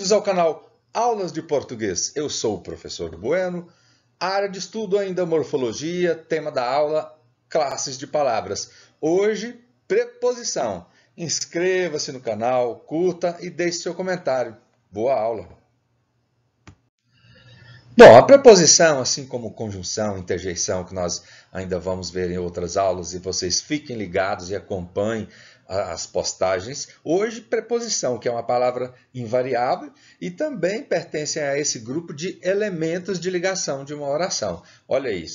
Bem-vindos ao canal Aulas de Português. Eu sou o professor Bueno. Área de estudo ainda morfologia, tema da aula, classes de palavras. Hoje, preposição. Inscreva-se no canal, curta e deixe seu comentário. Boa aula! Bom, a preposição, assim como conjunção, interjeição, que nós ainda vamos ver em outras aulas, e vocês fiquem ligados e acompanhem as postagens. Hoje, preposição, que é uma palavra invariável e também pertence a esse grupo de elementos de ligação de uma oração. Olha aí,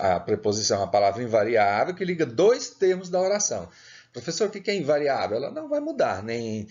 a preposição é uma palavra invariável que liga dois termos da oração. Professor, o que é invariável? Ela não vai mudar, nem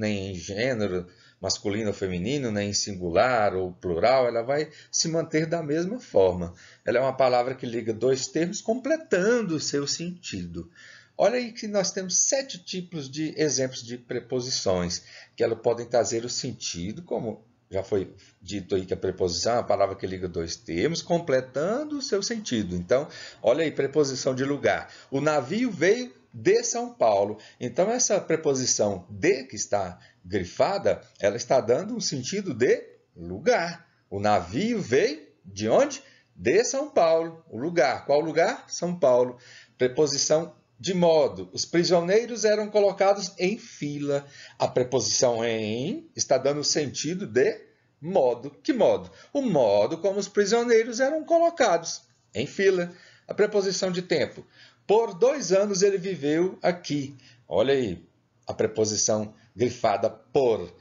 em gênero, masculino ou feminino, nem em singular ou plural, ela vai se manter da mesma forma. Ela é uma palavra que liga dois termos, completando o seu sentido. Olha aí que nós temos 7 tipos de exemplos de preposições, que elas podem trazer o sentido, como já foi dito aí que a preposição é uma palavra que liga dois termos, completando o seu sentido. Então, olha aí, preposição de lugar. O navio veio de São Paulo. Então, essa preposição de, que está grifada, ela está dando um sentido de lugar. O navio veio de onde? De São Paulo. O lugar. Qual lugar? São Paulo. Preposição de modo. Os prisioneiros eram colocados em fila. A preposição em está dando o sentido de modo. Que modo? O modo como os prisioneiros eram colocados em fila. A preposição de tempo. Por 2 anos ele viveu aqui. Olha aí, a preposição grifada por.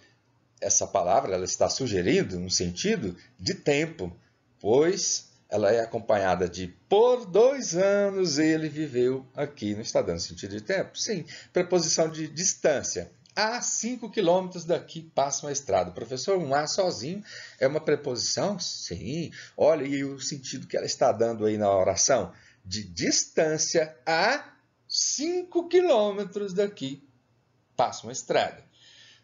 Essa palavra ela está sugerindo um sentido de tempo, pois ela é acompanhada de por 2 anos ele viveu aqui. Não está dando sentido de tempo? Sim. Preposição de distância. A 5 quilômetros daqui passa uma estrada. Professor, um a sozinho é uma preposição? Sim. Olha aí o sentido que ela está dando aí na oração. De distância a 5 quilômetros daqui passa uma estrada.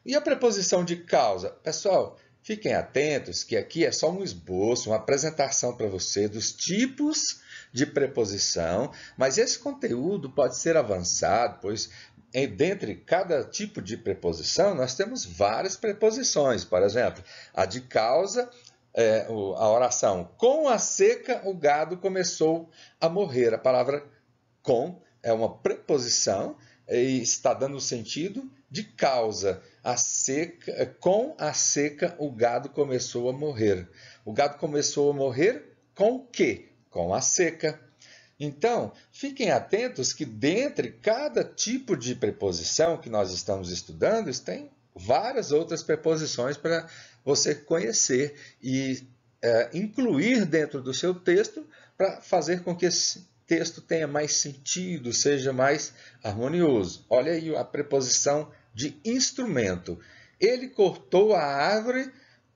E a preposição de causa? Pessoal, fiquem atentos que aqui é só um esboço, uma apresentação para você dos tipos de preposição, mas esse conteúdo pode ser avançado, pois dentre cada tipo de preposição nós temos várias preposições. Por exemplo, a de causa, a oração, com a seca o gado começou a morrer. A palavra com é uma preposição e está dando o sentido de causa. Com a seca o gado começou a morrer. O gado começou a morrer com o quê? Com a seca. Então, fiquem atentos que dentre cada tipo de preposição que nós estamos estudando, tem várias outras preposições para você conhecer e incluir dentro do seu texto para fazer com que esse texto tenha mais sentido, seja mais harmonioso. Olha aí a preposição de instrumento. Ele cortou a árvore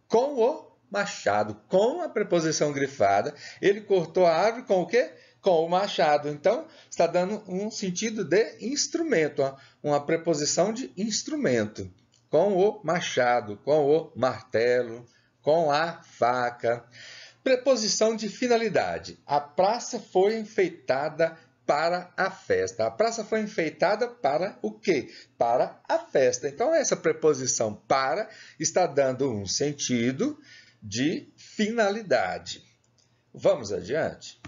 com o machado. Com a preposição grifada, ele cortou a árvore com o quê? Com o machado. Então, está dando um sentido de instrumento, uma preposição de instrumento. Com o machado, com o martelo, com a faca. Preposição de finalidade. A praça foi enfeitada para a festa. A praça foi enfeitada para o quê? Para a festa. Então, essa preposição para está dando um sentido de finalidade. Vamos adiante?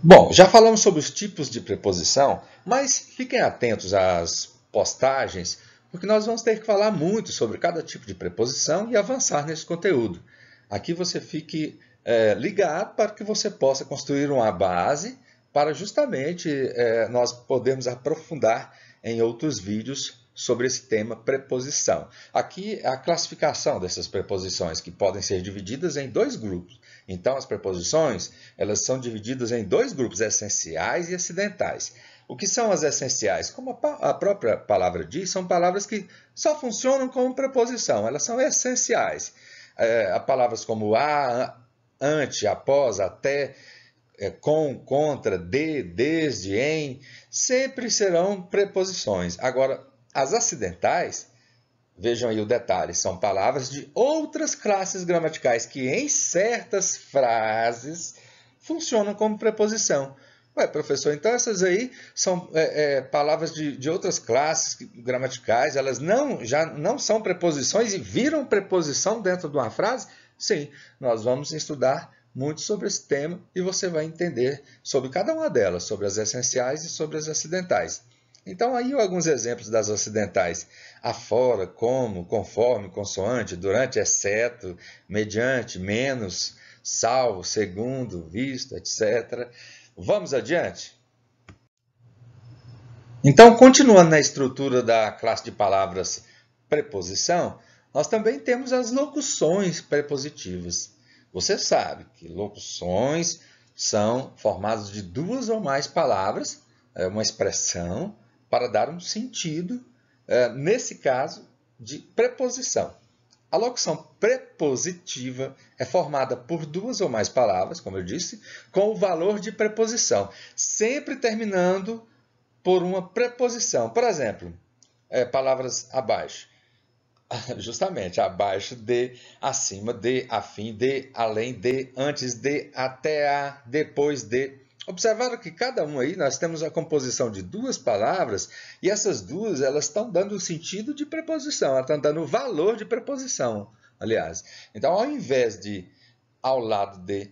Bom, já falamos sobre os tipos de preposição, mas fiquem atentos às postagens, porque nós vamos ter que falar muito sobre cada tipo de preposição e avançar nesse conteúdo. Aqui você fique ligado para que você possa construir uma base para justamente nós podermos aprofundar em outros vídeos sobre esse tema preposição. Aqui é a classificação dessas preposições, que podem ser divididas em 2 grupos. Então, as preposições elas são divididas em 2 grupos, essenciais e acidentais. O que são as essenciais? Como a própria palavra diz, são palavras que só funcionam como preposição, elas são essenciais. Palavras como a, ante, após, até, com, contra, de, desde, em, sempre serão preposições. Agora, as acidentais, vejam aí o detalhe, são palavras de outras classes gramaticais que em certas frases funcionam como preposição. Ué, professor, então essas aí são palavras de outras classes gramaticais, elas já não são preposições e viram preposição dentro de uma frase? Sim, nós vamos estudar muito sobre esse tema e você vai entender sobre cada uma delas, sobre as essenciais e sobre as acidentais. Então, aí alguns exemplos das acidentais. Afora, como, conforme, consoante, durante, exceto, mediante, menos, salvo, segundo, visto, etc. Vamos adiante? Então, continuando na estrutura da classe de palavras preposição, nós também temos as locuções prepositivas. Você sabe que locuções são formadas de duas ou mais palavras, uma expressão, para dar um sentido, nesse caso, de preposição. A locução prepositiva é formada por duas ou mais palavras, como eu disse, com o valor de preposição, sempre terminando por uma preposição. Por exemplo, palavras abaixo. Justamente, abaixo de, acima de, a fim de, além de, antes de, até a, depois de. Observaram que cada um aí nós temos a composição de duas palavras e essas duas elas estão dando o sentido de preposição, elas estão dando o valor de preposição, aliás. Então, ao invés de ao lado de,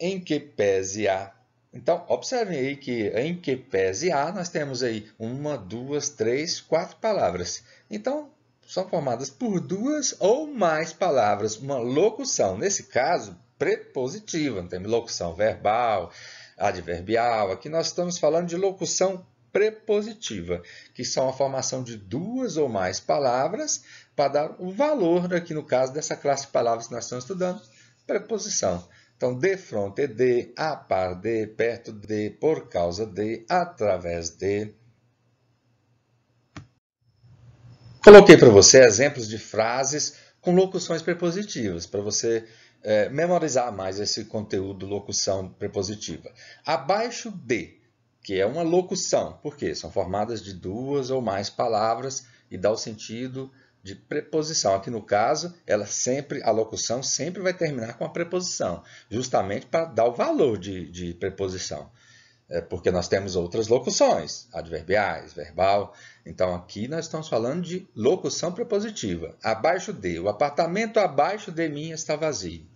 em que pese a. Então, observem aí que em que pese a nós temos aí uma, duas, três, quatro palavras. Então, são formadas por duas ou mais palavras, uma locução. Nesse caso, prepositiva, não temos locução verbal, adverbial. Aqui nós estamos falando de locução prepositiva, que são a formação de duas ou mais palavras para dar o valor, aqui no caso dessa classe de palavras que nós estamos estudando, preposição. Então, de fronte de, a par de, perto de, por causa de, através de. Coloquei para você exemplos de frases com locuções prepositivas, para você memorizar mais esse conteúdo locução prepositiva. Abaixo de, que é uma locução. Por quê? São formadas de duas ou mais palavras e dá o sentido de preposição. Aqui no caso, a locução sempre vai terminar com a preposição, justamente para dar o valor de preposição. Porque nós temos outras locuções, adverbiais, verbal. Então, aqui nós estamos falando de locução prepositiva. Abaixo de, o apartamento abaixo de mim está vazio.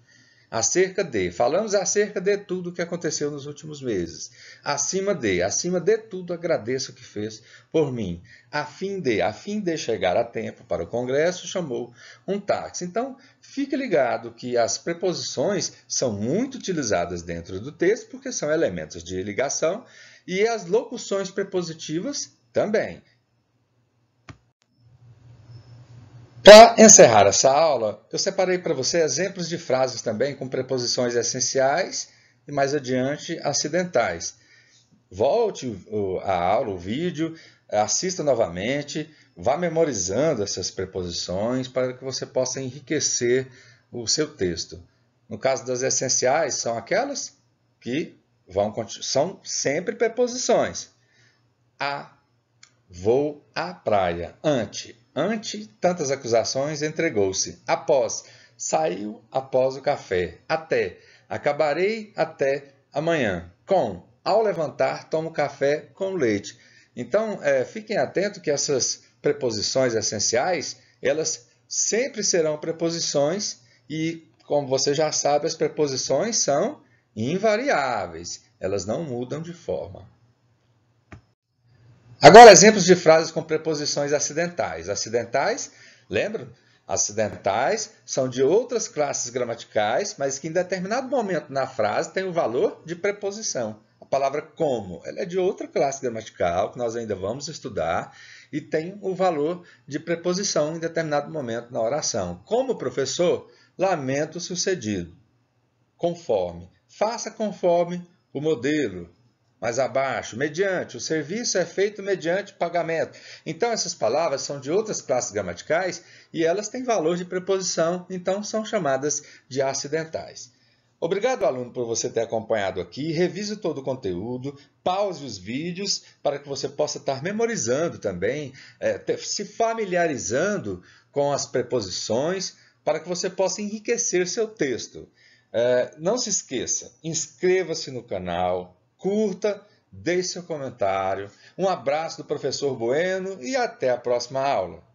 Acerca de, falamos acerca de tudo o que aconteceu nos últimos meses. Acima de tudo agradeço o que fez por mim. A fim de chegar a tempo para o congresso, chamou um táxi. Então, fique ligado que as preposições são muito utilizadas dentro do texto, porque são elementos de ligação, e as locuções prepositivas também. Para encerrar essa aula, eu separei para você exemplos de frases também com preposições essenciais e mais adiante acidentais. Volte a aula, o vídeo, assista novamente, vá memorizando essas preposições para que você possa enriquecer o seu texto. No caso das essenciais, são aquelas que são sempre preposições. A, vou à praia. Ante tantas acusações, entregou-se. Após, saiu após o café. Até, acabarei até amanhã. Com, ao levantar, tomo café com leite. Então, fiquem atentos que essas preposições essenciais, elas sempre serão preposições e, como você já sabe, as preposições são invariáveis. Elas não mudam de forma. Agora, exemplos de frases com preposições acidentais. Acidentais, lembram? Acidentais são de outras classes gramaticais, mas que em determinado momento na frase tem o valor de preposição. A palavra como, ela é de outra classe gramatical, que nós ainda vamos estudar, e tem o valor de preposição em determinado momento na oração. Como professor, lamento o sucedido. Conforme. Faça conforme o modelo. Mais abaixo, mediante, o serviço é feito mediante pagamento. Então, essas palavras são de outras classes gramaticais e elas têm valor de preposição, então são chamadas de acidentais. Obrigado, aluno, por você ter acompanhado aqui. Revise todo o conteúdo, pause os vídeos para que você possa estar memorizando também, se familiarizando com as preposições, para que você possa enriquecer seu texto. Não se esqueça, inscreva-se no canal, curta deixe seu comentário. Um abraço do professor Bueno e até a próxima aula.